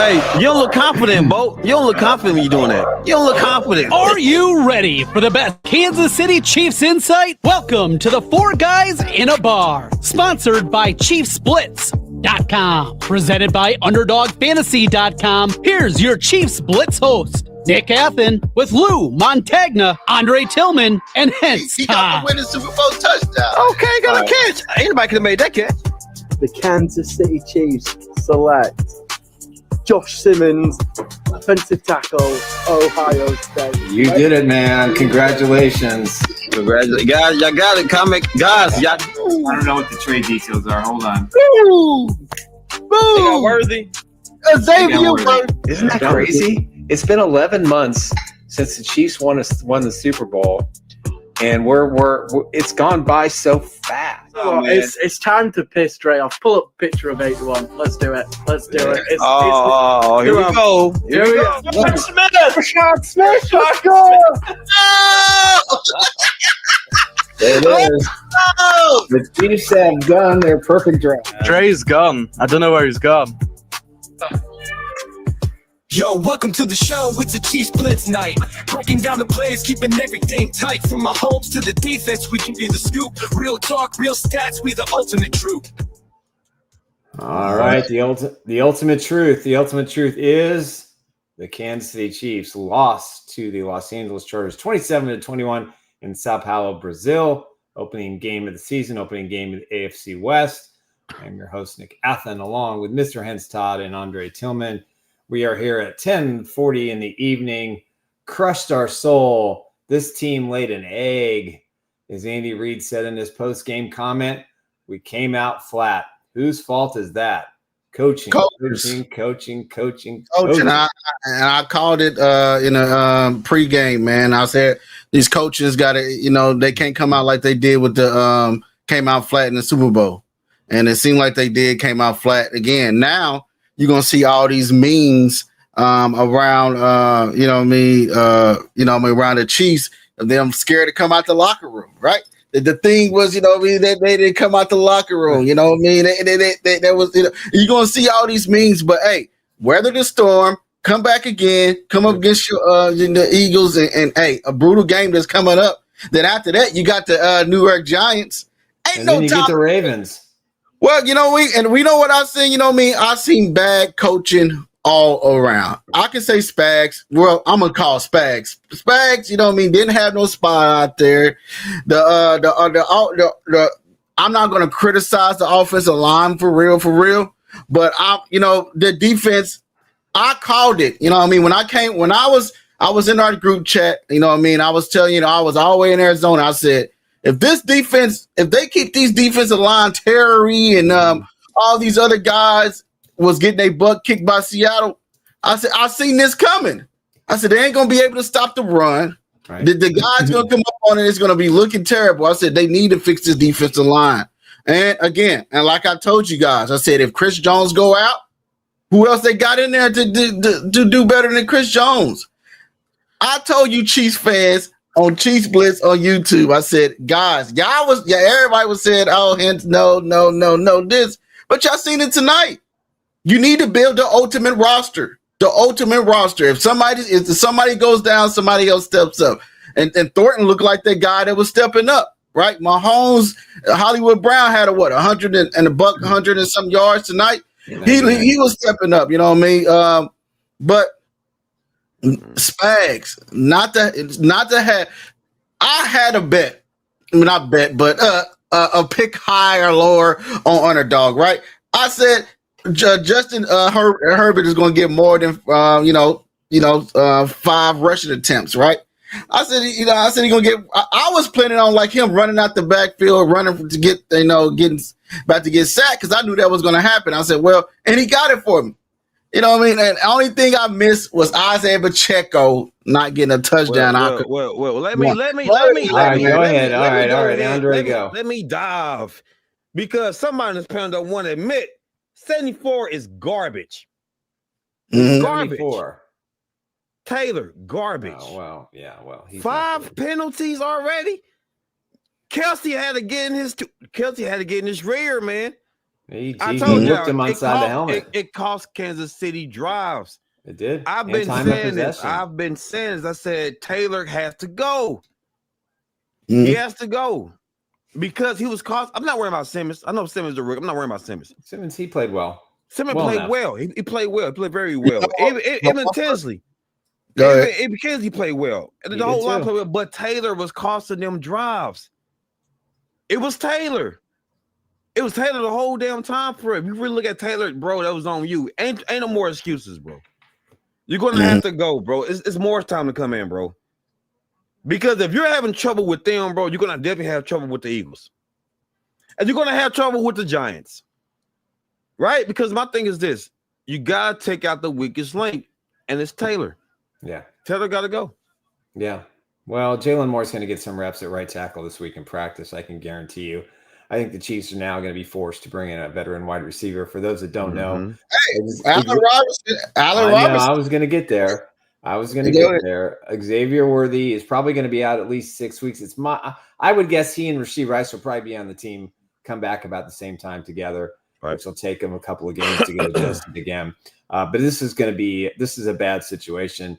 Hey, you don't look confident, Bo. You don't look confident when you're doing that. You don't look confident. Are you ready for the best Kansas City Chiefs insight? Welcome to the Four Guys in a Bar, sponsored by ChiefsBlitz.com, presented by UnderdogFantasy.com. Here's your Chiefs Blitz host, Nick Athen, with Lou Montagna, Andre Tillman, and Hense. He got the winning Super Bowl touchdown. Okay, got a catch. Anybody could have made that catch. The Kansas City Chiefs select Josh Simmons, offensive tackle, Ohio State. You did it, man. Congratulations. Congratulations. Guys, y'all got it. Comic. Guys, y'all. I don't know what the trade details are. Hold on. Boom! They got Worthy. Xavier Worthy. Isn't that crazy? It's been 11 months since the Chiefs won the Super Bowl, and it's gone by so fast. Oh, it's time to piss Dre off. Pull up a picture of 81. Let's do it. Let's do it. Here we go. Here we go. Rashad Smith. There it is. The Chiefs have done their perfect draft. Dre's gone. I don't know where he's gone. Yo, welcome to the show. It's a Chiefs Blitz night. Breaking down the plays, keeping everything tight. From my homes to the defense, we give you the scoop. Real talk, real stats, we the ultimate truth. All right, the ultimate truth. The ultimate truth is the Kansas City Chiefs lost to the Los Angeles Chargers 27-21 in Sao Paulo, Brazil. Opening game of the season, opening game of the AFC West. I'm your host, Nick Athen, along with Mr. Hense Todd and Andre Tillman. We are here at 10:40 in the evening. Crushed our soul. This team laid an egg. As Andy Reid said in his post-game comment, we came out flat. Whose fault is that? Coaching. Coaching. I called it in a pregame, man. I said these coaches got to, they can't come out like they did with the came out flat in the Super Bowl. And it seemed like they came out flat again. Now, you're gonna see all these memes around, around the Chiefs of them scared to come out the locker room, right? The thing was, they didn't come out the locker room, you know what I mean? That was, you're gonna see all these memes, but hey, weather the storm, come back again, come up against the Eagles, and hey, a brutal game that's coming up. Then after that, you got the New York Giants. And then you get the Ravens. Well, we know what I've seen, I've seen bad coaching all around. I can say Spags. Well, I'm gonna call Spags. Spags, didn't have no spot out there. I'm not gonna criticize the offensive line for real. But the defense, I called it. When I was in our group chat, I was telling you, I was all the way in Arizona. I said, if they keep these defensive line, Terry and all these other guys was getting their butt kicked by Seattle, I said, I seen this coming. I said, they ain't going to be able to stop the run. Right. The guy's going to come up on it. It's going to be looking terrible. I said, they need to fix this defensive line. And again, and like I told you guys, I said, if Chris Jones go out, who else they got in there to do better than Chris Jones? I told you Chiefs fans, on Chiefs Blitz on YouTube, I said, guys, everybody was saying, oh, Hense, no, this. But y'all seen it tonight. You need to build the ultimate roster. The ultimate roster. If somebody goes down, somebody else steps up. And Thornton looked like that guy that was stepping up, right? Mahomes, Hollywood Brown had 100 and some yards tonight. He was stepping up, you know what I mean? But Spags, not to have. I had a bet, not bet, but a pick high or lower on underdog, right? I said Justin Herbert is going to get more than 5 rushing attempts, right? I said he's going to get. I was planning on like him running out the backfield, running to get getting about to get sacked because I knew that was going to happen. I said, well, and he got it for me. You know what I mean? And the only thing I missed was Isaiah Pacheco not getting a touchdown. Let me. All right, go ahead. All right, Andre, go. Let me dive because somebody in this panel don't want to admit 74 is garbage. Mm-hmm. Garbage. 74. Taylor, garbage. Oh, well, yeah, well. 5 penalties already. Kelsey had to get in his rear, man. He I told hooked you him inside the helmet. It cost Kansas City drives. It did. I've And been time of saying this. possession. I've been saying this. I said Taylor has to go. Mhm. He has to go because he was cost. I'm not worried about Simmons. I know Simmons is a rookie. I'm not worried about Simmons. Simmons, he played well. Simmons Well played enough. well. He played well. He played very well. Even intensely. Go ahead. Even because he played well. And He the whole did line too. played well. But Taylor was costing them drives. It was Taylor. It was Taylor the whole damn time for it. If you really look at Taylor, bro, that was on you. Ain't no more excuses, bro. You're gonna have to go, bro. It's more time to come in, bro. Because if you're having trouble with them, bro, you're gonna definitely have trouble with the Eagles. And you're gonna have trouble with the Giants. Right? Because my thing is this: you gotta take out the weakest link, and it's Taylor. Yeah. Taylor gotta go. Yeah. Well, Jalen Moore's going to get some reps at right tackle this week in practice. I can guarantee you. I think the Chiefs are now going to be forced to bring in a veteran wide receiver. For those that don't know, Allen Robinson. I was going to get there. Xavier Worthy is probably going to be out at least 6 weeks. I would guess he and Rasheed Rice will probably be on the team, come back about the same time together, which will take them a couple of games to get adjusted again. But this is a bad situation.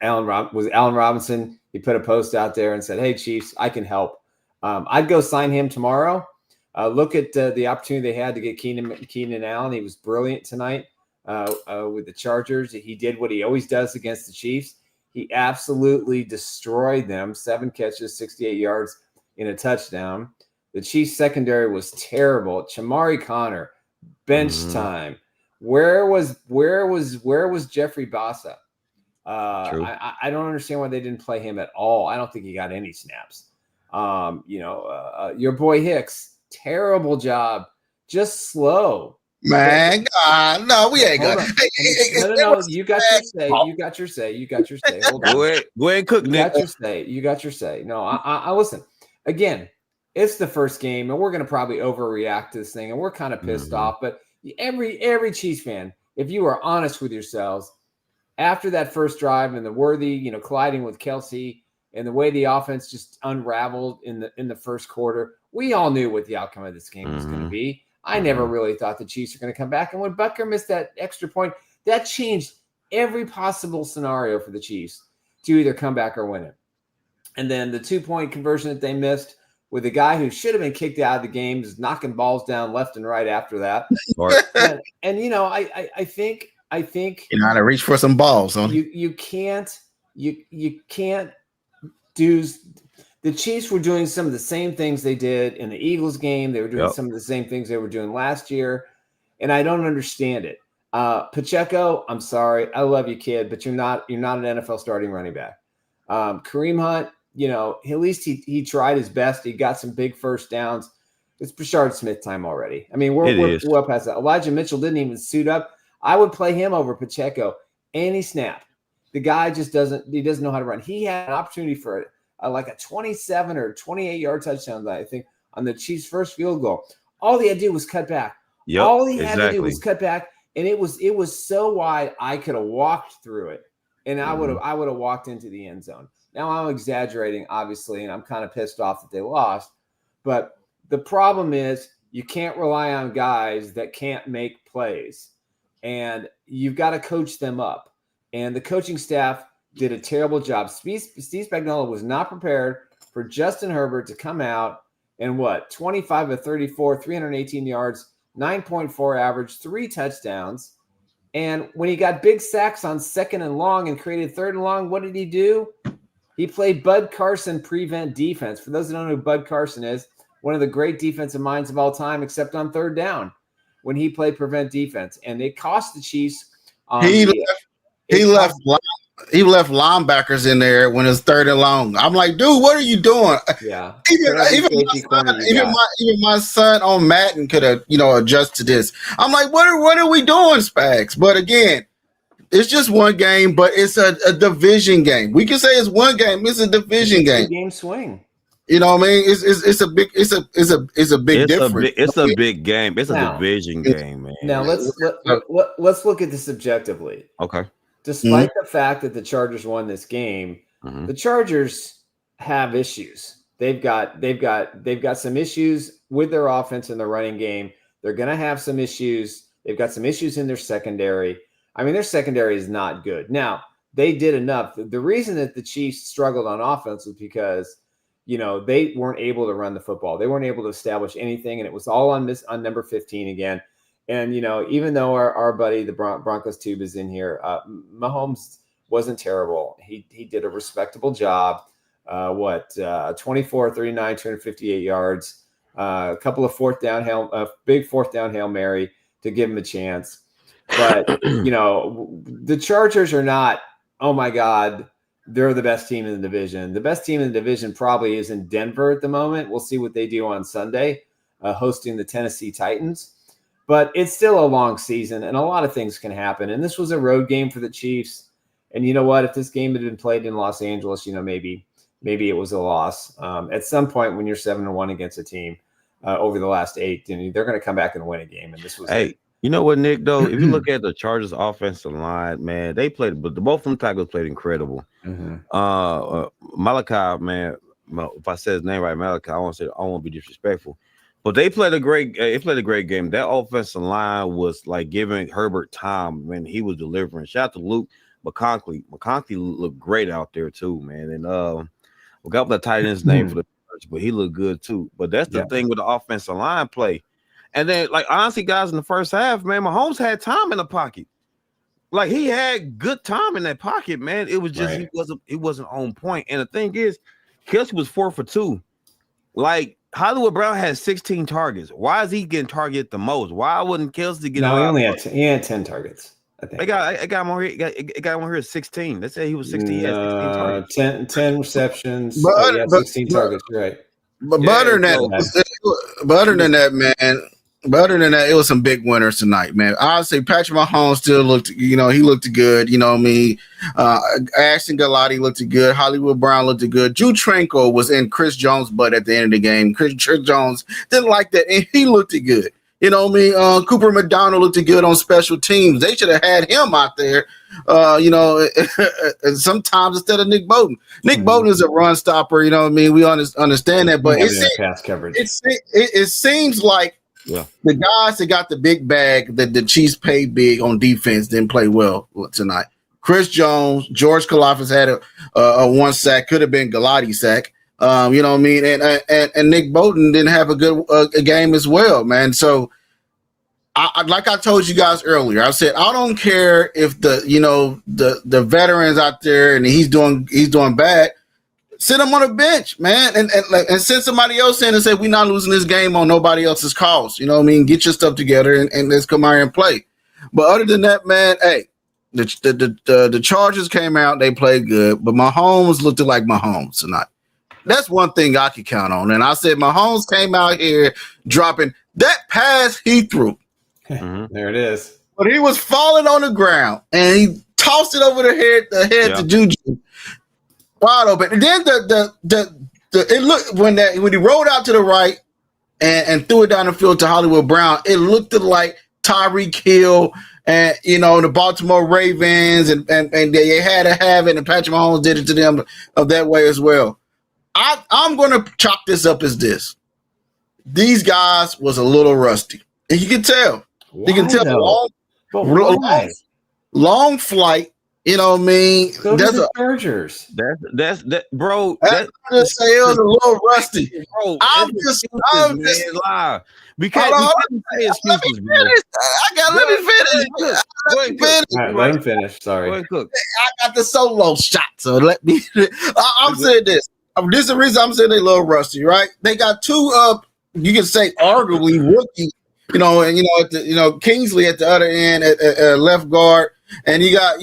Allen Robinson. He put a post out there and said, "Hey Chiefs, I can help. I'd go sign him tomorrow. Look at the opportunity they had to get Keenan Allen. He was brilliant tonight with the Chargers. He did what he always does against the Chiefs. He absolutely destroyed them. 7 catches, 68 yards in a touchdown. The Chiefs secondary was terrible. Chamari Connor, bench time. Where was Jeffrey Bassa? I don't understand why they didn't play him at all. I don't think he got any snaps. Your boy Hicks, terrible job, just slow. Man, God, no, we ain't got. No, you got your say. You got your say. Hold on. Go ahead and cook. You got your say. No, I listen. Again, it's the first game, and we're going to probably overreact to this thing, and we're kind of pissed off. But every Chiefs fan, if you are honest with yourselves, after that first drive and the Worthy, colliding with Kelsey, and the way the offense just unraveled in the first quarter, we all knew what the outcome of this game was going to be. I never really thought the Chiefs were going to come back. And when Butker missed that extra point, that changed every possible scenario for the Chiefs to either come back or win it. And then the 2-point conversion that they missed with a guy who should have been kicked out of the game, just knocking balls down left and right after that. I think you know how to reach for some balls. You can't do. The Chiefs were doing some of the same things they did in the Eagles game. They were doing some of the same things they were doing last year, and I don't understand it. Pacheco, I'm sorry, I love you, kid, but you're not an NFL starting running back. Kareem Hunt, at least he tried his best. He got some big first downs. It's Brashard Smith time already. I mean, we're well past that. Elijah Mitchell didn't even suit up. I would play him over Pacheco any snap. The guy just doesn't know how to run. He had an opportunity for like a 27 or 28-yard touchdown, I think, on the Chiefs' first field goal. All he had to do was cut back. All he had to do was cut back, and it was so wide I could have walked through it, and I would have walked into the end zone. Now I'm exaggerating, obviously, and I'm kind of pissed off that they lost. But the problem is you can't rely on guys that can't make plays, and you've got to coach them up. And the coaching staff did a terrible job. Steve Spagnuolo was not prepared for Justin Herbert to come out and 25 of 34, 318 yards, 9.4 average, 3 touchdowns. And when he got big sacks on 2nd and long and created 3rd and long, what did he do? He played Bud Carson prevent defense. For those that don't know who Bud Carson is, one of the great defensive minds of all time, except on 3rd down when he played prevent defense. And it cost the Chiefs. He left linebackers in there when it's 3rd and long. I'm like, dude, what are you doing? Yeah. Even my son on Madden could have, adjust to this. I'm like, what are we doing, Spags? But again, it's just one game, but it's a division game. We can say it's one game. It's a division game. Game swing. You know what I mean? It's a big difference. It's a big game. It's a division game, man. Now let's look at this objectively. Okay. Despite the fact that the Chargers won this game, the Chargers have issues. they've got some issues with their offense and their running game. They're going to have some issues. They've got some issues in their secondary. I mean, their secondary is not good. Now, they did enough. The reason that the Chiefs struggled on offense was because, they weren't able to run the football. They weren't able to establish anything, and it was all on number 15 again. And, even though our buddy, the Broncos Tube, is in here, Mahomes wasn't terrible. He did a respectable job. 24, 39, 258 yards, a couple of big fourth down Hail Mary to give him a chance. But, the Chargers are not, oh my God, they're the best team in the division. The best team in the division probably is in Denver at the moment. We'll see what they do on Sunday, hosting the Tennessee Titans. But it's still a long season, and a lot of things can happen. And this was a road game for the Chiefs. And you know what? If this game had been played in Los Angeles, maybe it was a loss. At some point when you're 7-1 against a team over the last 8, they're going to come back and win a game. And this was you know what, Nick, though? If you look at the Chargers offensive line, man, they played, but both of them tackles played incredible. Malachi, man, if I said his name right, Malachi, I won't be disrespectful. But they played a great game. That offensive line was like giving Herbert time when he was delivering. Shout out to Luke McConkley. McConkley looked great out there too, man. And we got the tight end's name for the church, but he looked good too. But that's the thing with the offensive line play. And then, honestly, guys, in the first half, man, Mahomes had time in the pocket. Like, he had good time in that pocket, man. It was just he wasn't on point. And the thing is, Kelce was 4 for 2. Like, Hollywood Brown had 16 targets. Why is he getting targeted the most? Why wouldn't Kelce get? No, he had 10 targets. I think. I got him on here. Got him on here at 16. Let's say he was 16. He had 16 targets. 10 receptions. But, he had 16 targets. You're right. But other than that, man. But other than that, it was some big winners tonight, man. Honestly, Patrick Mahomes still looked, he looked good. Ashton Galati looked good. Hollywood Brown looked good. Drew Tranquil was in Chris Jones' butt at the end of the game. Chris Jones didn't like that, and he looked good. Cooper McDonald looked good on special teams. They should have had him out there, sometimes instead of Nick Bolton. Nick Bolton is a run stopper, We understand that, but pass coverage. It seems like the guys that got the big bag that the Chiefs paid big on defense didn't play well tonight. Chris Jones, George Kalafis had a 1 sack, could have been Galati's sack. And Nick Bolton didn't have a good a game as well, man. So, like I told you guys earlier, I said I don't care if the veterans out there and he's doing bad. Sit him on a bench, man, and send somebody else in and say we're not losing this game on nobody else's calls. Get your stuff together and let's come out here and play. But other than that, man, hey, the Chargers came out, they played good, but Mahomes looked like Mahomes tonight. That's one thing I could count on. And I said Mahomes came out here dropping that pass he threw. There it is. But he was falling on the ground and he tossed it over the head to Juju. Wide open. And then it looked when he rolled out to the right and threw it down the field to Hollywood Brown, it looked like Tyreek Hill and the Baltimore Ravens and they had to have it, and Patrick Mahomes did it to them of that way as well. I'm gonna chalk this up as this. These guys was a little rusty. And you can tell. You can tell long flight. So that's the Chargers. That's bro. That's just say it was a little rusty. Bro, I'm just live. We can't say excuses, bro. Let me finish. Let him finish. Sorry. I got the solo shot, so let me. I'm saying this. This is the reason I'm saying they a little rusty, right? They got two you can say arguably rookie, and Kingsley at the other end at left guard. And you got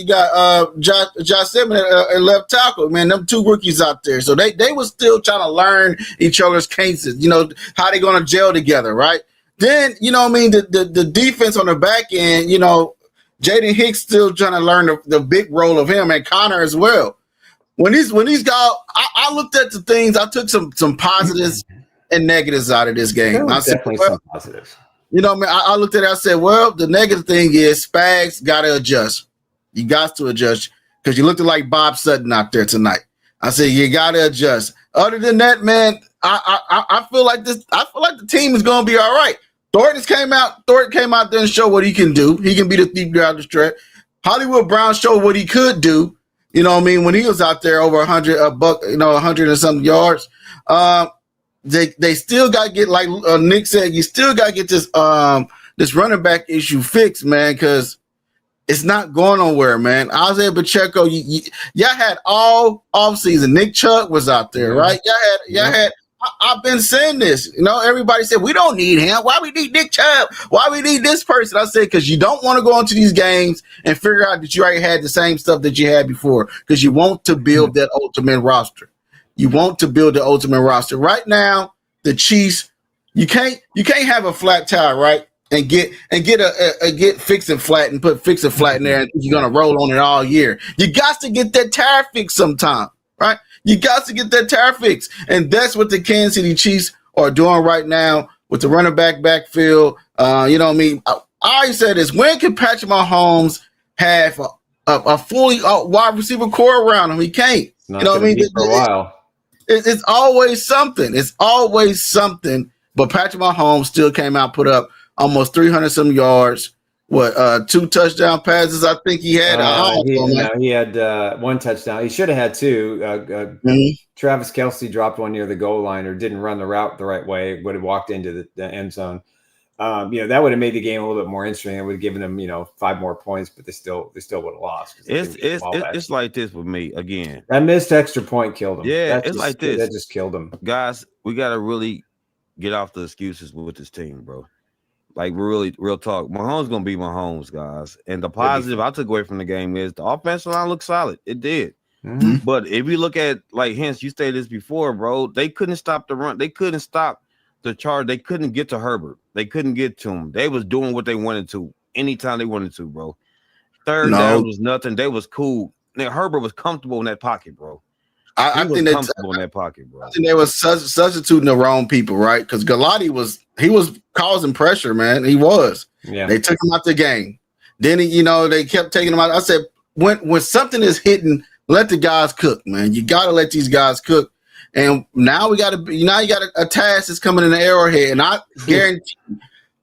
Josh Simmons at left tackle, man. Them two rookies out there, so they were still trying to learn each other's cases. How they gonna gel together, right? Then the defense on the back end, Jaden Hicks still trying to learn the big role of him and Connor as well. When these guys, I looked at the things. I took some positives and negatives out of this game. I said, definitely some positives. I looked at it. I said, well, the negative thing is Spags got to adjust. You got to adjust because you looked like Bob Sutton out there tonight. I said, you got to adjust. Other than that, man, I feel like this. I feel like the team is going to be all right. Thornton came out there and showed what he can do. He can be the thief down the stretch. Hollywood Brown showed what he could do. You know what I mean? When he was out there over 100 and some yards. They still got to get, like Nick said, you still got to get this running back issue fixed, man, because it's not going nowhere, man. Isaiah Pacheco, y'all had all offseason. Nick Chubb was out there, right? Y'all had. I've been saying this. You know, everybody said we don't need him. Why we need Nick Chubb? Why we need this person? I said because you don't want to go into these games and figure out that you already had the same stuff that you had before, because you want to build that ultimate roster. You want to build the ultimate roster. Right now, the Chiefs, you can't have a flat tire, right? And get fix and flat and put fix and flat in there, and you're gonna roll on it all year. You got to get that tire fixed sometime, right? You got to get that tire fixed, and that's what the Kansas City Chiefs are doing right now with the running backfield. You know what I mean? I always said this: when can Patrick Mahomes have a fully wide receiver core around him? He can't. You know what I mean? For a while. It's always something. It's always something. But Patrick Mahomes still came out, put up almost 300 some yards. 2 touchdown passes? I think he had. He had 1 touchdown. He should have had 2. Travis Kelce dropped one near the goal line, or didn't run the route the right way. Would have walked into the end zone. That would have made the game a little bit more interesting. It would have given them, 5 more points, but they still would have lost. It's like this with me again. That missed extra point killed him. Yeah, it's like this. That just killed him. Guys, we got to really get off the excuses with this team, bro. Like, real talk. Mahomes going to be Mahomes, guys. And the positive I took away from the game is the offensive line looked solid. It did. Mm-hmm. But if you look at, like, Hense, you stated this before, bro, they couldn't stop the run. They couldn't stop the charge. They couldn't get to Herbert. They couldn't get to him. They was doing what they wanted to anytime they wanted to, bro. Third down was nothing. They was cool. Now, Herbert was comfortable in that pocket, bro. I think comfortable in that pocket, bro. I think they was substituting the wrong people, right? Because Galati was causing pressure, man. He was. Yeah. They took him out the game. Then they kept taking him out. I said, when something is hitting, let the guys cook, man. You got to let these guys cook. And now you got a task that's coming in the Arrowhead, and I guarantee you,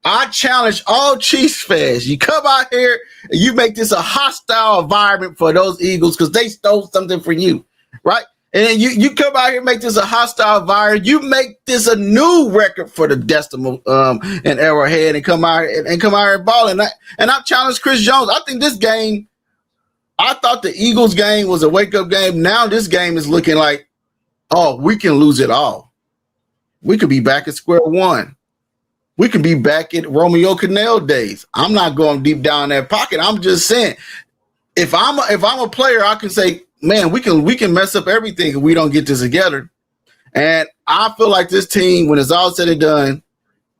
I challenge all Chiefs fans. You come out here and you make this a hostile environment for those Eagles because they stole something from you, right? And then you come out here and make this a hostile environment. You make this a new record for the Decimal and Arrowhead, and come out here and ball. And I challenge Chris Jones. I think this game, I thought the Eagles game was a wake-up game. Now this game is looking like, oh, we can lose it all. We could be back at square one. We could be back at Romeo Cannell days. I'm not going deep down in that pocket. I'm just saying, if I'm a player, I can say, man, we can mess up everything if we don't get this together. And I feel like this team, when it's all said and done,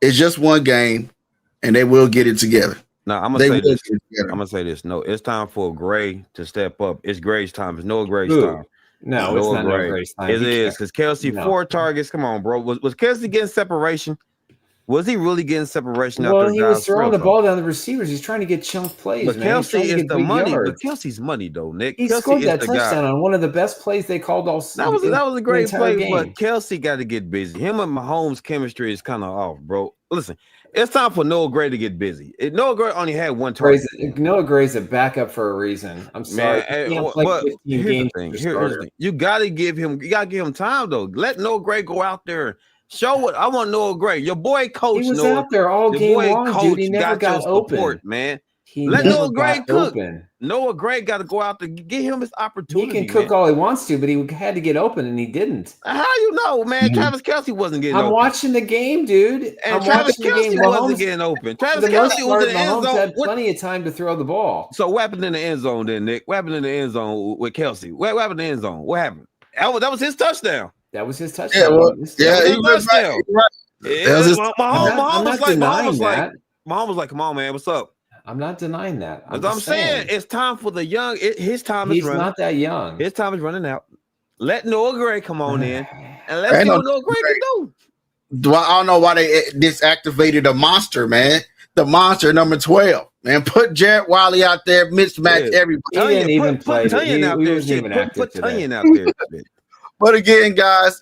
it's just one game, and they will get it together. No, I'm gonna say this. No, it's time for Gray to step up. It's Gray's time. It's Noah Gray's time. No, it's not Noah Gray's time. It is, because Kelce 4 targets. Come on, bro. Was Kelce getting separation? Was he really getting separation out there? Well, he was throwing the ball down the receivers. He's trying to get chunk plays. But Kelce is the money. But Kelce's money, though, Nick. He scored that touchdown on one of the best plays they called all season. That was a great play, but Kelce got to get busy. Him and Mahomes' chemistry is kind of off, bro. Listen, it's time for Noah Gray to get busy. Noah Gray only had 1 target. Noah Gray's a backup for a reason. I'm sorry. But here's the thing. You got to give him time, though. Let Noah Gray go out there. Show what I want. Noah Gray, your boy Coach. He was out there all game long, dude. He never got open, support, man. Let Noah Gray cook. Noah Gray got to go out there, get him his opportunity. He can cook all he wants to, but he had to get open, and he didn't. How you know, man? Travis Kelce wasn't getting open. I'm watching the game, dude. And Travis Kelce wasn't getting open. Travis Kelce was in the end zone. Had plenty of time to throw the ball. So what happened in the end zone then, Nick? What happened in the end zone with Kelce? What happened in the end zone? What happened? That was his touchdown. That was his touchdown. Yeah, he was touchdown. Mahomes was like, come on, man, what's up? I'm not denying that. I'm saying it's time for the young. His time is running. He's not that young. His time is running out. Let Noah Gray come on in, and let's see what Noah Gray can do. I don't know why they disactivated the monster, man. The monster number 12, man. Put Jared Wiley out there, mismatch everybody. He didn't even play. Put Tunyon out there. Put Tunyon out there. But again, guys,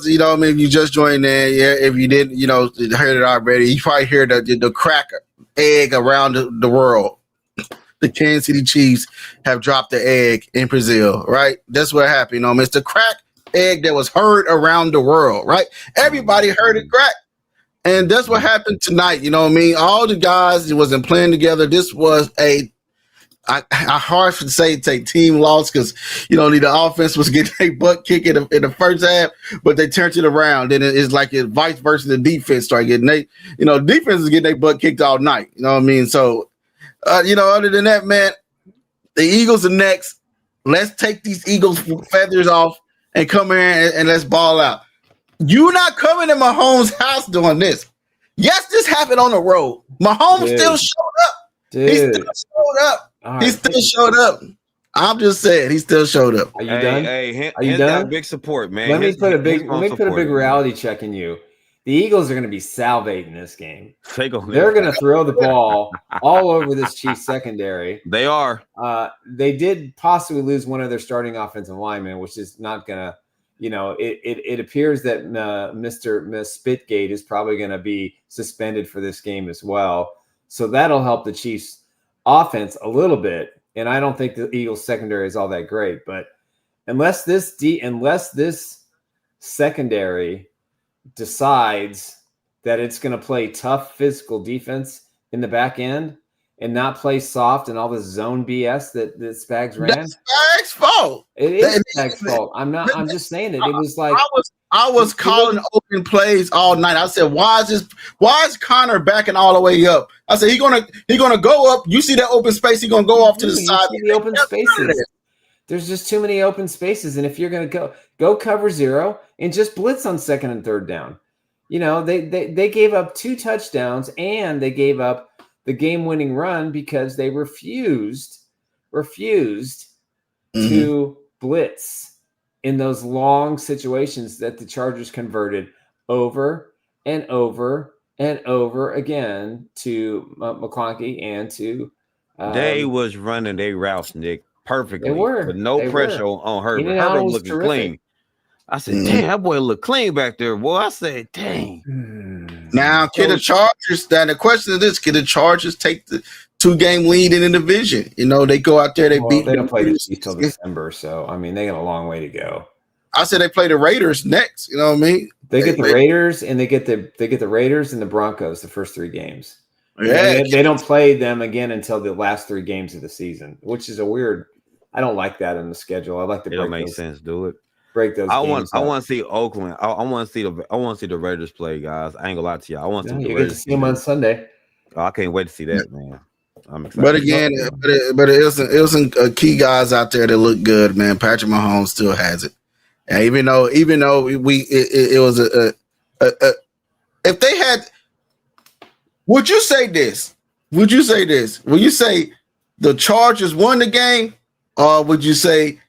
you know, what I mean, if you just joined in, yeah, if you didn't, you know, heard it already, you probably hear the crack egg around the world. The Kansas City Chiefs have dropped the egg in Brazil, right? That's what happened. You know, it's the crack egg that was heard around the world, right? Everybody heard it crack. And that's what happened tonight. You know what I mean? All the guys wasn't playing together. This was I hard to say it's a team loss because, you know, the offense was getting a butt kick in the first half, but they turned it around. Then it's like it vice versa. The defense started getting defense is getting their butt kicked all night. You know what I mean? So, you know, other than that, man, the Eagles are next. Let's take these Eagles feathers off and come here and let's ball out. You're not coming to Mahomes' house doing this. Yes, this happened on the road. Mahomes still showed up. Dude. He still showed up. Right. He still showed up. I'm just saying, he still showed up. Are you done? Hey, are you done? Big support, man. Let me put a big reality check in you. The Eagles are going to be salivating this game. They're going to throw the ball all over this Chiefs secondary. They are. They did possibly lose one of their starting offensive linemen, which is not going to, you know, it appears that Miss Spitgate is probably going to be suspended for this game as well. So that'll help the Chiefs offense a little bit. And I don't think the Eagles secondary is all that great, but unless this secondary decides that it's going to play tough physical defense in the back end and not play soft and all this zone BS that Spags ran. That's Spags' fault. It is Spags' fault. I'm just saying it. It was like I was calling open plays all night. I said, why is Connor backing all the way up? I said, he gonna go up. You see that open space, he's gonna go off to the side. The open spaces. There's just too many open spaces. And if you're gonna go cover zero and just blitz on second and third down. You know, they gave up 2 touchdowns and they gave up the game-winning run because they refused to blitz in those long situations that the Chargers converted over and over and over again to McConkey and to they was running their routes, Nick, perfectly. They were. With no pressure on Herbert. Herbert looking clean. I said, damn, that boy look clean back there, boy. I said, dang. Now, can the Chargers, now the question is this, can the Chargers take the 2-game lead in the division? You know, they go out there, they don't play the Chiefs till December, so I mean they got a long way to go. I said they play the Raiders next, you know what I mean? They get the Raiders and they get the Raiders and the Broncos the first 3 games. Yeah. They don't play them again until the last 3 games of the season, which is a weird. I don't like that in the schedule. I like to break make sense, do it. Break those. I want to see Oakland. I want to see the Raiders play, guys. I ain't gonna lie to you. I want to see the Raiders. Get to see them on Sunday. Oh, I can't wait to see that, man. I'm excited. But again, it was some key guys out there that look good, man. Patrick Mahomes still has it, and even though it was if they had, would you say this? Would you say the Chargers won the game, or would you say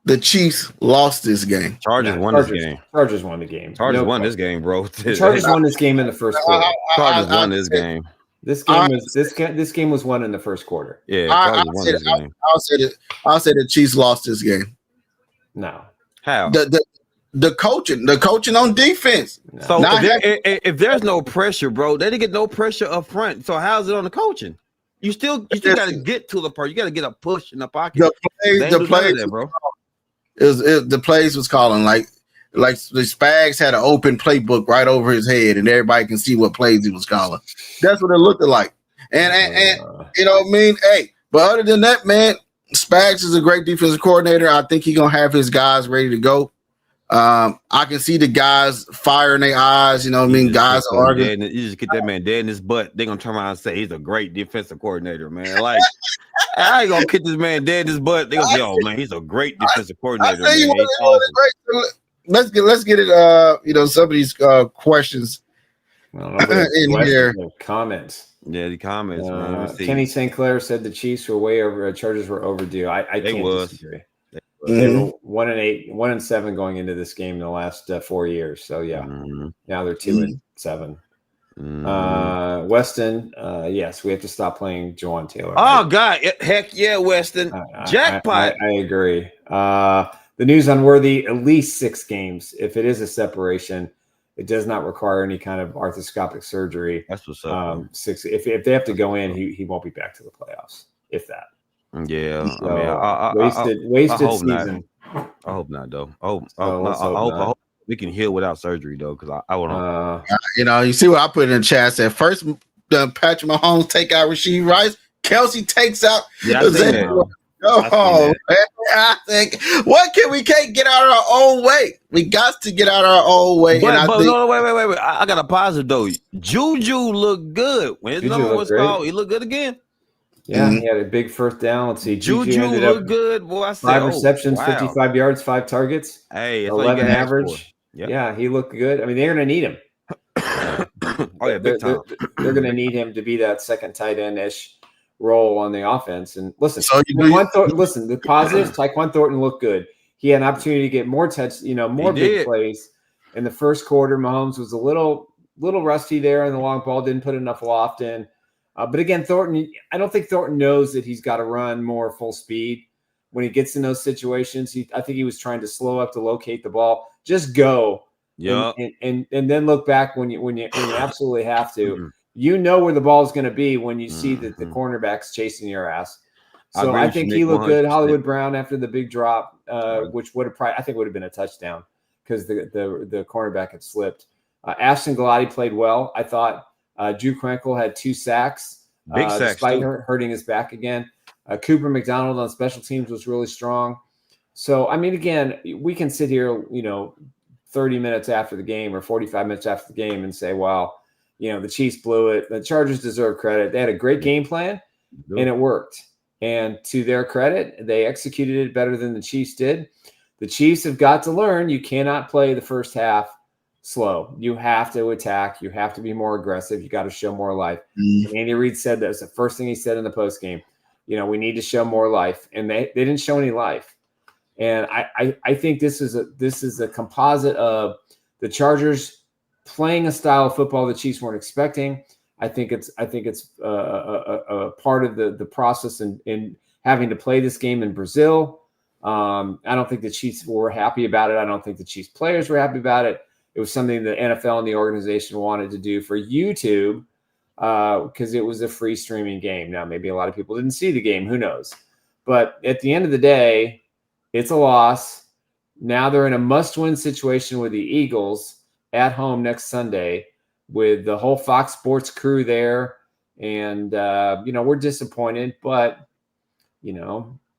the Chiefs lost this game? Chargers won this game. Chargers won the game. Chargers won this game, bro. Chargers won this game in the first quarter. Chargers won this game. This game was won in the first quarter. Yeah, Chargers won this game. I'll say the Chiefs lost this game. No. How? The coaching on defense. No. So if there's no pressure, bro, they didn't get no pressure up front. So how's it on the coaching? You still got to get to the part. You got to get a push in the pocket. The plays, bro. The plays was calling like the Spags had an open playbook right over his head, and everybody can see what plays he was calling. That's what it looked like. And you know what I mean? Hey, but other than that, man, Spags is a great defensive coordinator. I think he's gonna have his guys ready to go. I can see the guys firing their eyes. You know what I mean? Guys are arguing. You just get that man dead in his butt. They're gonna turn around and say he's a great defensive coordinator, man. Like I ain't gonna kick this man dead in his butt. They gonna say, "Oh man, he's a great defensive coordinator." Let's get it. You know, some of these questions in here. Comments. Yeah, the comments. Man. Kenny St. Clair said the Chiefs were way over. Chargers were overdue. I can't disagree. They were 1-8, 1-7 going into this game in the last 4 years. So yeah, now they're 2-7. Weston, yes, we have to stop playing Jawan Taylor. Oh God, heck yeah, Weston, jackpot. I agree. The the news unworthy at least 6 games. If it is a separation, it does not require any kind of arthroscopic surgery. That's what's up. 6. If they have to go in, he won't be back to the playoffs. If that. Yeah, So, I mean, wasted hope season. Not. I hope not, though. I So hope we can heal without surgery, though, because I want to. You see what I put in the chat? Said first, Patrick Mahomes take out Rasheed Rice. Kelsey takes out. Yeah, I think that. Oh, I think what we can't get out of our own way. We got to get out of our own way. But I think, no, wait. I got a positive though. Juju looked good when his number was called. He looked good again. Yeah, he had a big first down. Let's see, Juju looked good. Boy, I said 5 receptions, wow. 55 yards, 5 targets. Hey, 11 average. Yep. Yeah, he looked good. I mean, they're going to need him. Oh yeah, big time. They're going to need him to be that second tight end-ish role on the offense. And listen, the positives, Tyquan Thornton looked good. He had an opportunity to get more big plays in the first quarter. Mahomes was a little rusty there on the long ball, didn't put enough loft in. But again, Thornton, I don't think Thornton knows that he's got to run more full speed when he gets in those situations. I think he was trying to slow up to locate the ball. Just go. Yeah. And then look back when you absolutely have to. You know where the ball is going to be when you see that the cornerback's chasing your ass. So I think he looked good. Hollywood Brown after the big drop, which would have been a touchdown because the cornerback had slipped. Ashton Galati played well. I thought Drew Krenkel had 2 sacks, big sacks, despite hurting his back again. Cooper McDonald on special teams was really strong. So I mean, again, we can sit here, 30 minutes after the game or 45 minutes after the game and say, well, the Chiefs blew it. The Chargers deserve credit. They had a great game plan, and it worked. And to their credit, they executed it better than the Chiefs did. The Chiefs have got to learn you cannot play the first half slow. You have to attack. You have to be more aggressive. You got to show more life. Andy Reid said that was the first thing he said in the postgame. We need to show more life, and they didn't show any life. And I think this is a composite of the Chargers playing a style of football the Chiefs weren't expecting. I think it's a part of the process in having to play this game in Brazil. I don't think the Chiefs were happy about it. I don't think the Chiefs players were happy about it. It was something the NFL and the organization wanted to do for YouTube because it was a free streaming game. Now, maybe a lot of people didn't see the game. Who knows? But at the end of the day, it's a loss. Now they're in a must-win situation with the Eagles at home next Sunday with the whole Fox Sports crew there. And, we're disappointed, but,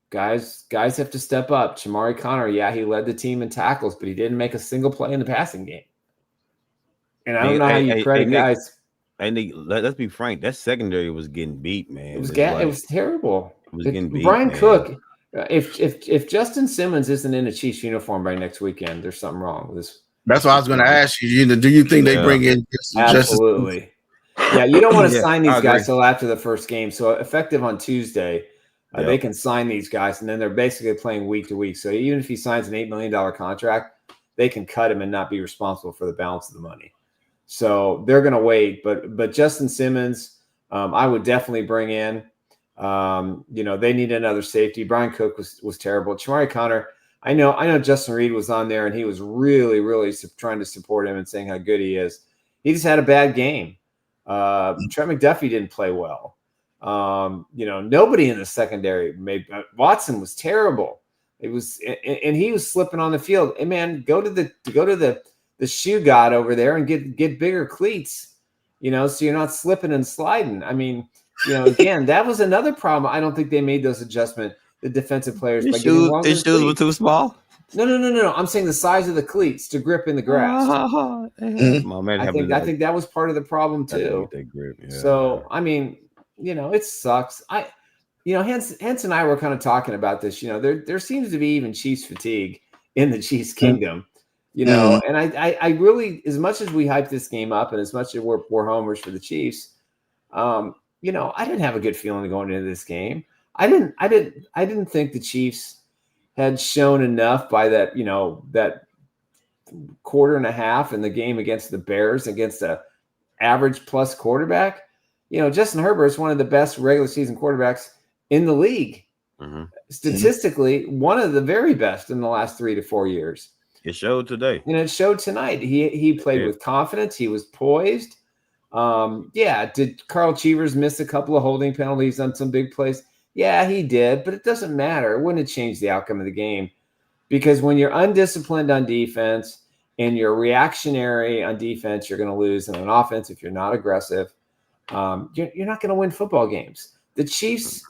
guys have to step up. Chamari Connor, he led the team in tackles, but he didn't make a single play in the passing game. And I don't know how you credit guys. And let's be frank, that secondary was getting beat, man. It was terrible. It was getting beat. Brian Cook, if Justin Simmons isn't in a Chiefs uniform by next weekend, there's something wrong with this. That's what I was going to ask you. Do you think they bring in absolutely? Yeah, you don't want to sign these guys till after the first game. So effective on Tuesday, they can sign these guys, and then they're basically playing week to week. So even if he signs an $8 million contract, they can cut him and not be responsible for the balance of the money. So they're going to wait. But Justin Simmons, I would definitely bring in. They need another safety. Brian Cook was terrible. Chamari Connor, I know Justin Reed was on there and he was really, really trying to support him and saying how good he is. He just had a bad game. Trent McDuffie didn't play well. Nobody in the secondary Watson was terrible. It was, and he was slipping on the field. Hey man, go to the shoe god over there and get bigger cleats, so you're not slipping and sliding. I mean, again, that was another problem. I don't think they made those adjustments. The defensive players, his shoes were too small. No. I'm saying the size of the cleats to grip in the grass. I think that was part of the problem too. So I mean, it sucks. Hense and I were kind of talking about this. There seems to be even Chiefs fatigue in the Chiefs kingdom. And I really, as much as we hype this game up and as much as we're homers for the Chiefs, I didn't have a good feeling going into this game. I didn't think the Chiefs had shown enough by that, that quarter and a half in the game against the Bears against a average plus quarterback. Justin Herbert is one of the best regular season quarterbacks in the league. Statistically, one of the very best in the last 3 to 4 years. It showed today. And it showed tonight. He played with confidence. He was poised. Did Carl Cheevers miss a couple of holding penalties on some big plays? Yeah, he did, but it doesn't matter. It wouldn't have changed the outcome of the game, because when you're undisciplined on defense and you're reactionary on defense, you're going to lose. And on offense, if you're not aggressive, you're not going to win football games. The Chiefs,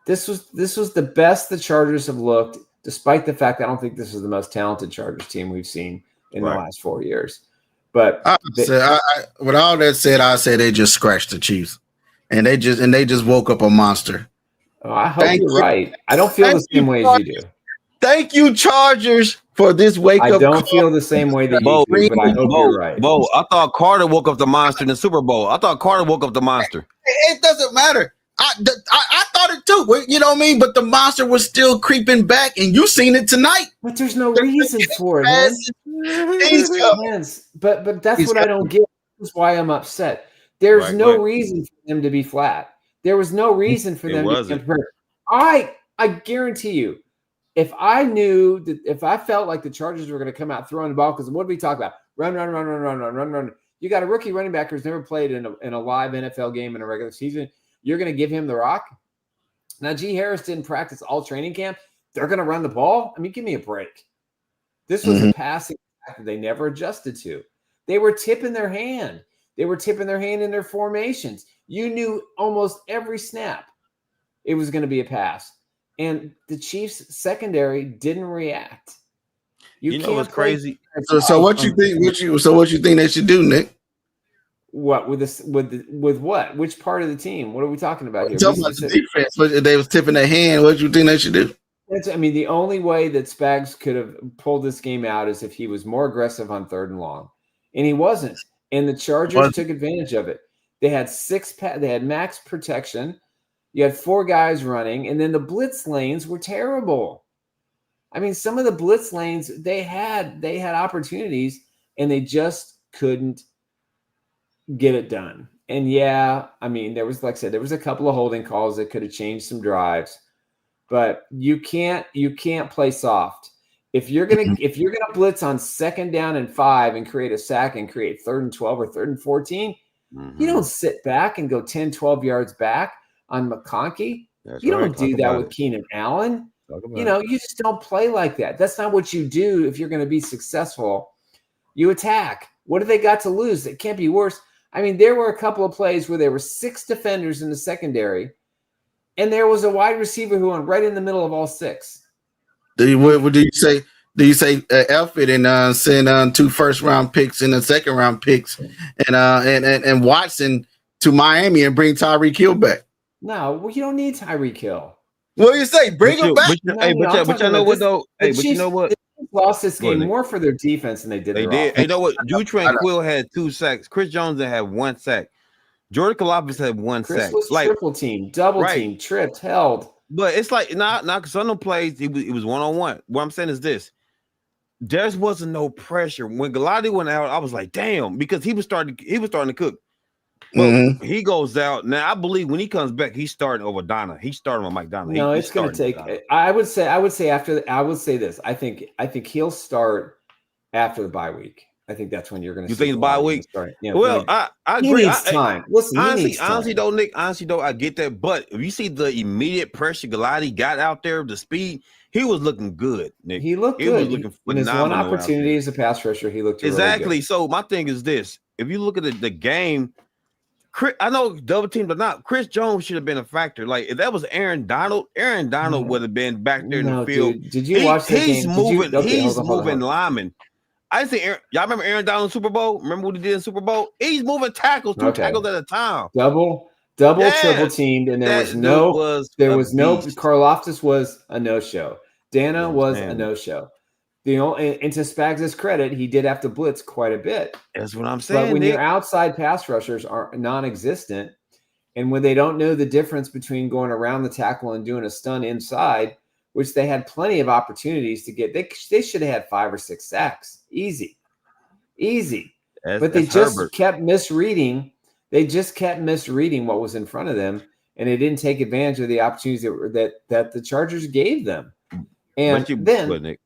this was the best the Chargers have looked, despite the fact I don't think this is the most talented Chargers team we've seen in the last 4 years. But with all that said, I say they just scratched the Chiefs, and they just woke up a monster. I hope you're right. I don't feel the same way as you do. Thank you, Chargers, for this wake up. I don't feel the same way that you do, but I hope you're right. I thought Carter woke up the monster in the Super Bowl. I thought Carter woke up the monster. It doesn't matter. I thought it too. You know what I mean? But the monster was still creeping back, and you seen it tonight. But there's no reason for it, man. But that's what I don't get. That's why I'm upset. There's no reason for them to be flat. There was no reason for them to be hurt. I guarantee you, if I knew that, if I felt like the Chargers were going to come out throwing the ball, because what did we talk about? Run. You got a rookie running back who's never played in a live NFL game in a regular season. You're going to give him the rock? Now, G. Harris didn't practice all training camp. They're going to run the ball? I mean, give me a break. This was a passing attack that they never adjusted to. They were tipping their hand. They were tipping their hand in their formations. You knew almost every snap it was going to be a pass. And the Chiefs secondary didn't react. You know what's crazy? So what you think? What you think they should do, Nick? What with this? With what? Which part of the team? What are we talking about here? Talking about the defense, but they was tipping their hand. What do you think they should do? The only way that Spags could have pulled this game out is if he was more aggressive on 3rd and long, and he wasn't. And the Chargers took advantage of it. They had they had max protection. You had 4 guys running, and then the blitz lanes were terrible. I mean, some of the blitz lanes they had opportunities, and they just couldn't get it done. And I mean, there was, like I said, there was a couple of holding calls that could have changed some drives, but you can't play soft. If you're gonna blitz on 2nd down and 5 and create a sack and create 3rd and 12 or 3rd and 14, you don't sit back and go 10, 12 yards back on McConkey. You don't do that with Keenan Allen. You just don't play like that. That's not what you do if you're going to be successful. You attack. What do they got to lose? It can't be worse. I mean, there were a couple of plays where there were 6 defenders in the secondary, and there was a wide receiver who went right in the middle of all 6. What do you say? Do you say F it and send 2 first-round picks and a second-round picks and Watson to Miami and bring Tyreek Hill back? No, you don't need Tyreek Hill. What do you say? Bring him back. But you know what though? But you know what? Lost this game more for their defense than they did. They did. You know what? Drew Tranquil had 2 sacks. Chris Jones had 1 sack. Jordan Kalafis had 1 sack. Was triple team, double team, tripped, held. But it's like not because on the plays it was 1-on-1. What I'm saying is this: there wasn't no pressure when Galati went out. I was like, damn, because he was starting to cook. Well, he goes out now. I believe when he comes back, he's starting over Donna. He's starting with Mike Donna. No, it's going to take. I would say after. I would say this. I think he'll start after the bye week. I think that's when you're going to. You think the bye week? Yeah, well, I agree. He needs time. Listen, honestly, though, Nick. Honestly, though, I get that. But if you see the immediate pressure Galati got out there, the speed, he was looking good. Nick. He looked good. Was looking in his one opportunity as a pass rusher, he looked exactly. Really good. So my thing is this: if you look at the game. I know double team, but not Chris Jones should have been a factor. Like if that was Aaron Donald would have been back there in the field. Dude, did you watch that he's game? Moving. He's moving linemen. I think y'all remember Aaron Donald in Super Bowl? Remember what he did in Super Bowl? He's moving tackles, 2 tackles at a time. Double, triple teamed, and there was no Karlaftis was a no-show. Dana was a no-show. And to Spags' credit, he did have to blitz quite a bit. That's what I'm saying. But when your outside pass rushers are non-existent, and when they don't know the difference between going around the tackle and doing a stun inside, which they had plenty of opportunities to get, they should have had 5 or 6 sacks. Easy. But they just kept misreading. They just kept misreading what was in front of them. and they didn't take advantage of the opportunities that the Chargers gave them. And the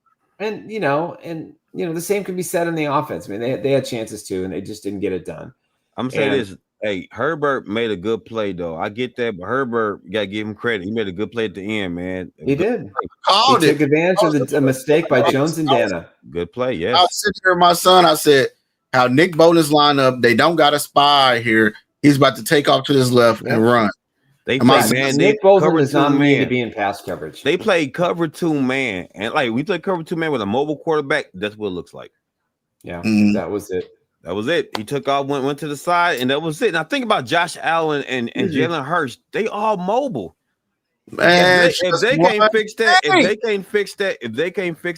same can be said in the offense. I mean, they had chances too, and they just didn't get it done. I'm saying this. Hey, Herbert made a good play though. I get that, but Herbert got to give him credit. He made a good play at the end, man. He did. He took advantage of the mistake by Jones and Dana. Good play, yes. I was sitting here with my son. I said, how Nick Bosa's line up, they don't got a spy here. He's about to take off to his left and run. They play, man. Nick Bosa is not made to be in pass coverage. They play cover 2 man, and like we play cover 2 man with a mobile quarterback. That's what it looks like. Yeah, that was it. That was it. He took off, went to the side, and that was it. Now think about Josh Allen and Jalen Hurts. They all mobile. Man, if they can't fix that, if they can't fix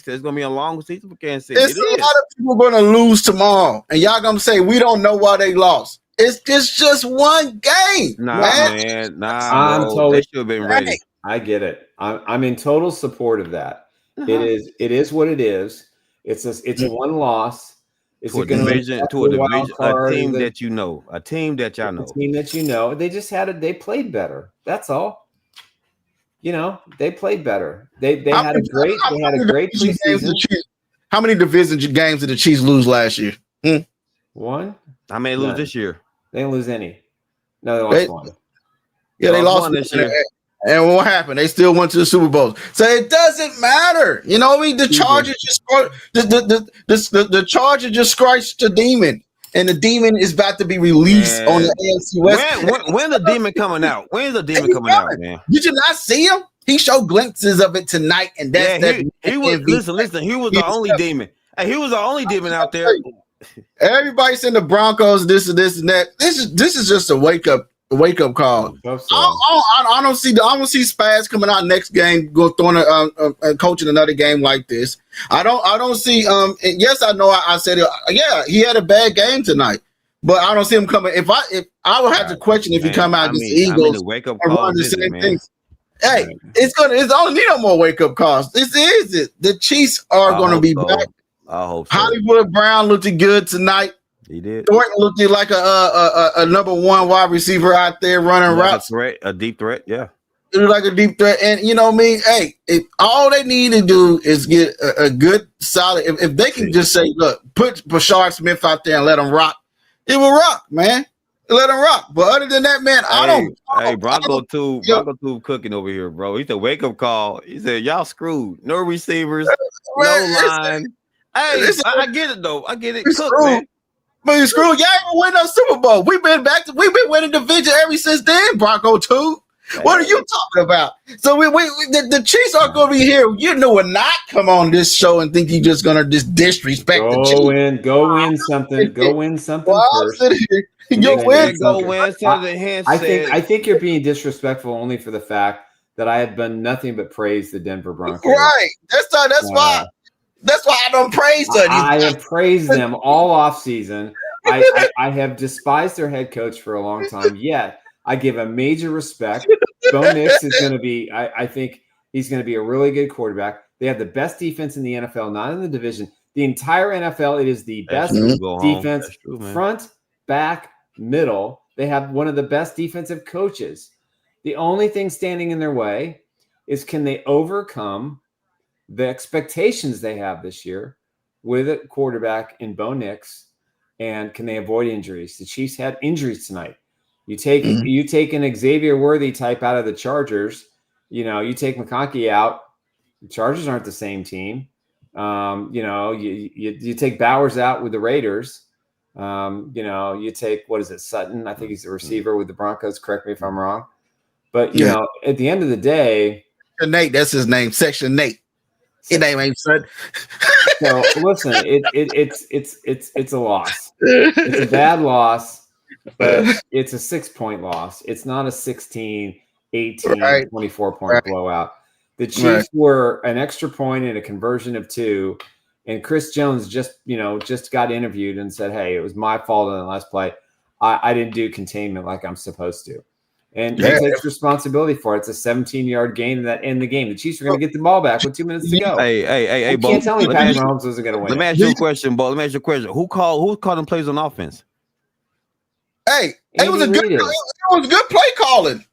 that, it's gonna be a long season for Kansas City. It's a lot of people gonna lose tomorrow, and y'all gonna say we don't know why they lost. It's just one game. Man. I'm totally. They should have been ready. I get it. I'm in total support of that. It is what it is. It's a one loss. It's to a division, a team that you know, a team that y'all know, a team that you know. They just they played better. That's all. They played better. They had a great preseason. How many division games did the Chiefs lose last year? One. How many lose this year? They didn't lose any. No, they lost one. Yeah, they lost one this year. And what happened? They still went to the Super Bowl. So it doesn't matter. You know what I mean? The Chargers the Chargers just scratched the demon. And the demon is about to be released on the AFC West. When the demon coming out? When's the demon coming out, man? Did you not see him? He showed glimpses of it tonight, and he was listen. He was the only demon. Hey, he was the only demon out there. Everybody saying the Broncos, this and that. This is just a wake up call. I don't see Spaz coming out next game, coaching another game like this. I don't see. Yes, I know. I said it. Yeah, he had a bad game tonight, but I don't see him coming. If I would have to question if he come out against the Eagles wake up call the same things. Hey, it's only need no more wake up calls. This is it. The Chiefs are going to be back. I hope so. Hollywood Brown looked good tonight. He did. Thornton looked like a number 1 wide receiver out there running routes. A deep threat, yeah. It was like a deep threat. And you know what I mean? Hey, all they need to do is get a good solid. If they can just say, look, put Bashard Smith out there and let him rock, it will rock, man. Let him rock. But other than that, man, Bronco too cooking over here, bro. He said wake up call. He said y'all screwed. No receivers, no line. Hey, I get it though. I get it. Cook, man. But you screwed. Y'all ain't win no Super Bowl. We've been winning division ever since then, Bronco too. What are you talking about? So the Chiefs are going to be here. You will not come on this show and think you're just going to just disrespect the Chiefs. Go win something. Go win something first. You'll win. Go win something. I think you're being disrespectful only for the fact that I have done nothing but praise the Denver Broncos. Right. That's why. That's why I don't praise them. I have praised them all off season. I have despised their head coach for a long time. Yet I give a major respect. Bo Nix is going to be. I think he's going to be a really good quarterback. They have the best defense in the NFL, not in the division. The entire NFL, it is the best defense, front, back, middle. They have one of the best defensive coaches. The only thing standing in their way is can they overcome the expectations they have this year with a quarterback in Bo Nix, and can they avoid injuries? The Chiefs had injuries tonight. You take an Xavier Worthy type out of the Chargers. You take McConkey out. The Chargers aren't the same team. You take Bowers out with the Raiders. You take Sutton. I think he's the receiver with the Broncos. Correct me if I'm wrong. But at the end of the day, Nate, that's his name. Section Nate. His name ain't Sutton. So listen, it's a loss. It's a bad loss, but it's a 6-point loss. It's not a 16, 18, 24-point blowout. The Chiefs were an extra point and a conversion of 2, and Chris Jones just got interviewed and said, "Hey, it was my fault on the last play. I didn't do containment like I'm supposed to." And he takes responsibility for it. It's a 17-yard gain that end the game. The Chiefs are going to get the ball back with 2 minutes to go. Hey, Bo, can't tell me Patrick Mahomes wasn't going to win. Let me ask you a question, Bo. Who called them plays on offense? Hey, it was a good play calling.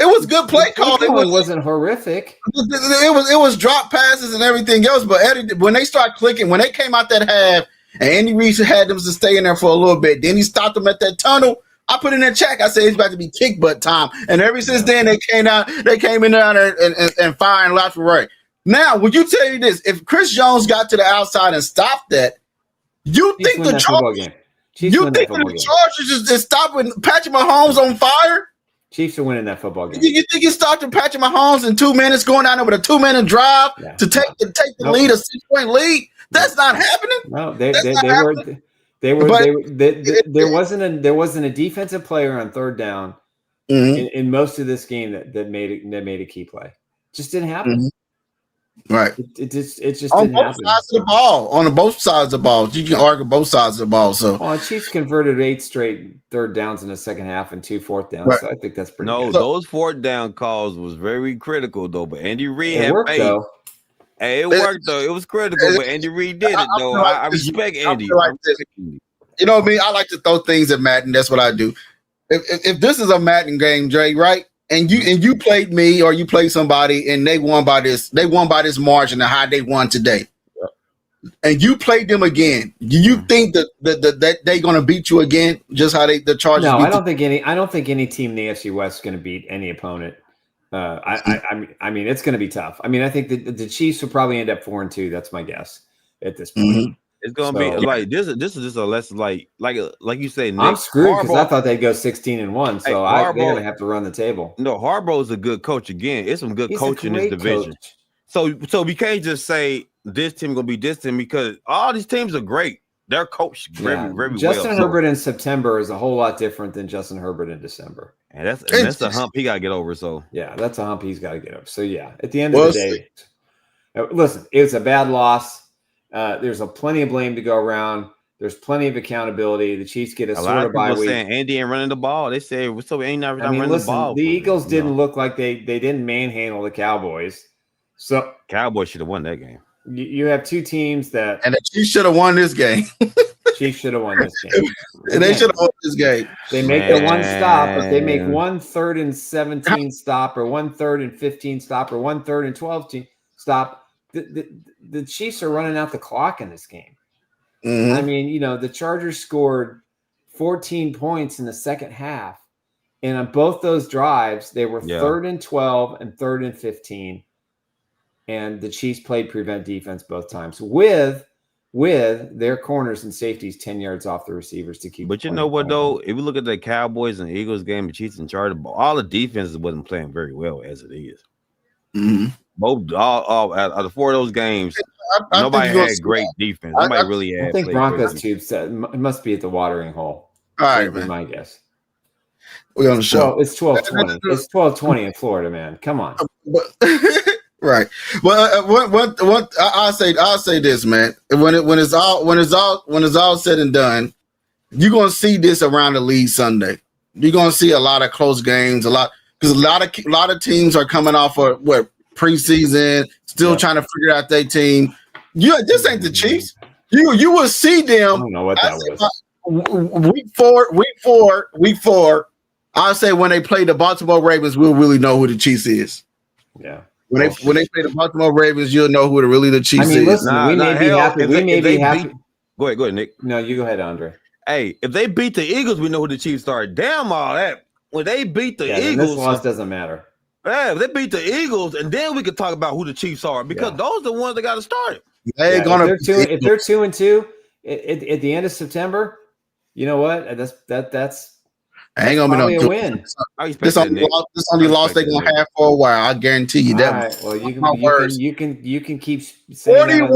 It was good play call. It wasn't horrific. It was drop passes and everything else. But Eddie, when they start clicking, when they came out that half, and Andy Reid had them to stay in there for a little bit, then he stopped them at that tunnel. I put in a check. I said it's about to be kick butt time. And ever since then, they came in there and firing left and right. Now, would you tell you this? If Chris Jones got to the outside and stopped that, you think the Chargers is stopping Patrick Mahomes on fire? Chiefs are winning that football game. You think you stopped Patrick Mahomes in 2 minutes, going down there with a 2-minute drive to take the lead, a 6-point lead? That's not happening. No, there wasn't a defensive player on third down in most of this game that made a key play. Just didn't happen. Mm-hmm. Right. It just on didn't both happen. sides of the ball. On both sides of the ball. You can argue both sides of the ball. So Chiefs converted 8 straight third downs in the second half and 2 fourth downs. Right. So I think that's pretty No, good. those fourth down calls was very critical though. But Andy Reid had worked, faith. though. Hey, it worked though. It was critical, but Andy Reid did it though. I respect Andy. You know what I mean? I like to throw things at Madden. That's what I do. If this is a Madden game, Dre, right? And you played me or you played somebody and they won by this margin of how they won today. And you played them again. Do you think that they're gonna beat you again? Just how the Chargers? No, I don't think any team in the AFC West is gonna beat any opponent. I mean, it's gonna be tough. I mean, I think the Chiefs will probably end up 4-2. That's my guess at this point. Mm-hmm. It's gonna be like this is just a less like you say. Nick, I'm screwed because I Harbaugh, thought they'd go 16-1, so they're gonna have to run the table. No, Harbaugh's a good coach again. It's some good coaching in this division. Coach. So we can't just say this team gonna be this team because all these teams are great. They're coached very well. Justin Herbert in September is a whole lot different than Justin Herbert in December. And that's a hump he gotta get over. So yeah, that's a hump he's got to get over. So yeah, at the end of the day, listen, it's a bad loss. There's plenty of blame to go around. There's plenty of accountability. The Chiefs get a sort of bye week. Saying Andy ain't running the ball. They say so ain't not running the ball. The Eagles didn't look like they didn't manhandle the Cowboys. So Cowboys should have won that game. You have two teams that and the Chiefs should have won this game. Chiefs should have won this game. And they should have won this game. They make the one stop, but they make 1 3rd and 17 stop, or 1 3rd and 15 stop, or 1 3rd and 12 stop. The Chiefs are running out the clock in this game. Mm-hmm. I mean, the Chargers scored 14 points in the second half, and on both those drives, they were 3rd and 12 and 3rd and 15. And the Chiefs played prevent defense both times with their corners and safeties 10 yards off the receivers to keep. But you know what though? If we look at the Cowboys and Eagles game, the Chiefs and Chargers, all the defenses wasn't playing very well as it is. Mm-hmm. Both all out of 4 of those games, nobody had great defense. Nobody really had. I think Broncos tube said it must be at the watering hole. All right, man. My guess. We're on the show. It's 12:20. It's 12:20 in Florida, man. Come on. Right. Well, what I'll say this, man. When it's all said and done, you're gonna see this around the league Sunday. You're gonna see a lot of close games, because a lot of teams are coming off of preseason, still trying to figure out their team. This ain't the Chiefs. You will see them. I don't know what that was. Week four. I'll say when they play the Baltimore Ravens, we'll really know who the Chiefs is. Yeah. When they play the Baltimore Ravens, you'll know who the Chiefs is. Listen, we may be happy. We may be happy. Go ahead, Nick. No, you go ahead, Andre. Hey, if they beat the Eagles, we know who the Chiefs are. Damn all that. When they beat the Eagles, this loss doesn't matter. Yeah, if they beat the Eagles, and then we can talk about who the Chiefs are because those are the ones that got to start. If they're 2-2 at the end of September, you know what? That's ain't gonna be no win. This only loss they're gonna have for a while. I guarantee you that. Right. Well, you can keep saying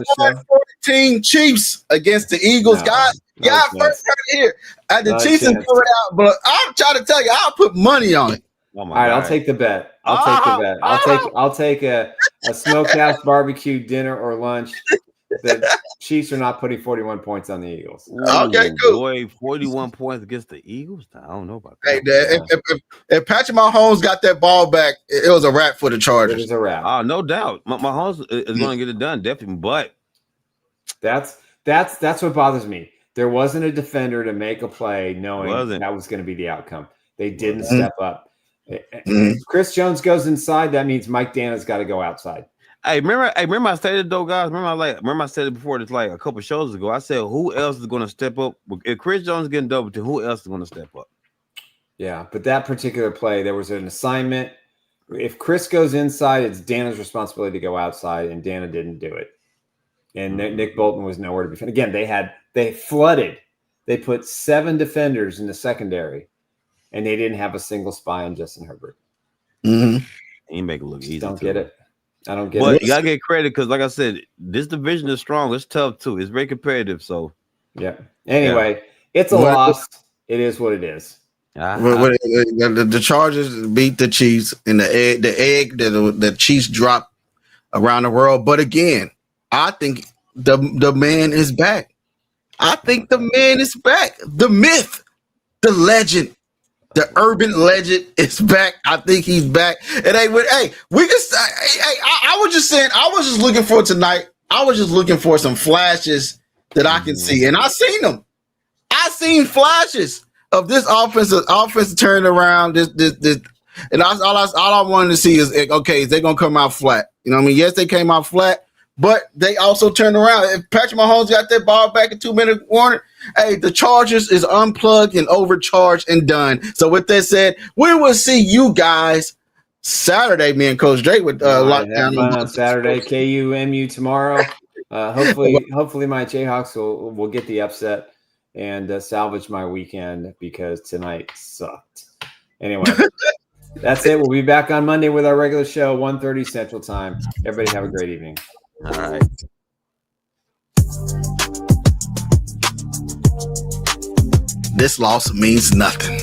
41-14 Chiefs against the Eagles. Guys, first right here. The Chiefs is coming out, but I'm trying to tell you, I'll put money on it. Oh all right, I'll take the bet. I'll take a smokehouse barbecue dinner or lunch. The Chiefs are not putting 41 points on the Eagles. Okay, cool. Boy, 41 points against the Eagles? I don't know about that. Hey, if Patrick Mahomes got that ball back, it was a wrap for the Chargers. It was a wrap. Oh, no doubt. Mahomes is going to get it done, definitely. But that's what bothers me. There wasn't a defender to make a play knowing that was going to be the outcome. They didn't step up. If Chris Jones goes inside, that means Mike Dana's got to go outside. Hey, remember I stated though, guys. Remember I said it before. It's like a couple shows ago. I said, who else is going to step up? If Chris Jones is getting double teamed, who else is going to step up? Yeah, but that particular play, there was an assignment. If Chris goes inside, it's Dana's responsibility to go outside, and Dana didn't do it. And Nick Bolton was nowhere to be found. Again, they flooded. They put 7 defenders in the secondary, and they didn't have a single spy on Justin Herbert. Mm-hmm. He make it look easy. Don't get it. I don't get but it. You gotta get credit because, like I said, this division is strong. It's tough too. It's very competitive. So, yeah. Anyway, it's a loss. It is what it is. The Chargers beat the Chiefs, and the egg that the Chiefs dropped around the world. But again, I think the man is back. I think the man is back. The myth, the legend. The urban legend is back. I think he's back. And I was just saying, I was just looking for tonight. I was just looking for some flashes that I can see. And I seen them. I seen flashes of this offense turning around. This and all I wanted to see is, okay, is they gonna come out flat? You know what I mean? Yes, they came out flat, but they also turned around. If Patrick Mahomes got that ball back in 2-minute warning, hey, the Chargers is unplugged and overcharged and done. So with that said, we will see you guys Saturday. Me and Coach Dre with lockdown on Saturday. KU-MU tomorrow. Hopefully my Jayhawks will get the upset and salvage my weekend because tonight sucked. Anyway, that's it. We'll be back on Monday with our regular show, 1:30 Central Time. Everybody have a great evening. All right. This loss means nothing.